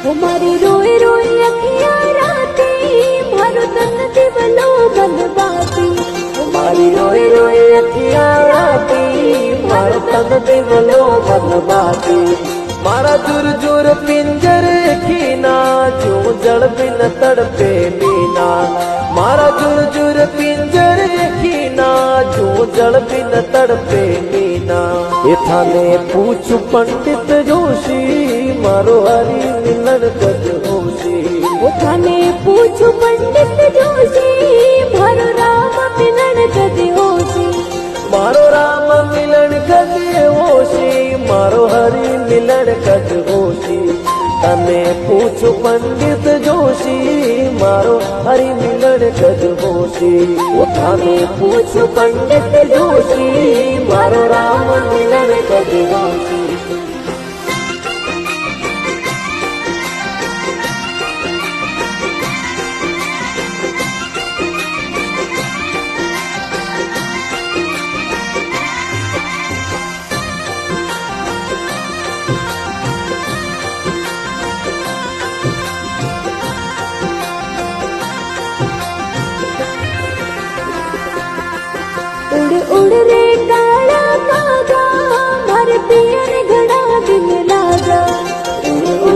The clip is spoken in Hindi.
हमारी रोए रोए अखियां राती मारो तन दिवलो मन बाती हमारी रोए रोए अखियां राती मारो तन दिवलो मन बाती मारा जुर जुर पिंजर खीना जो जड़ बिन तड़पे मीना मारा जुर जुर पिंजर खीना जो जड़ बिन तड़पे मीना इथाने पूछू पंडित जोशी मारो हरी मिलन गज होशी उठाने पूछू पंडित जोशी मारो राम मिलन गज होशी मारो राम मिलन गज होशी मारो हरि मिलन गज होशी तने पूछो पंडित जोशी मारो हरि मिलन गज होशी उठाने पूछू पंडित जोशी मारो राम मिलन गज होशी उड़ उड़ रे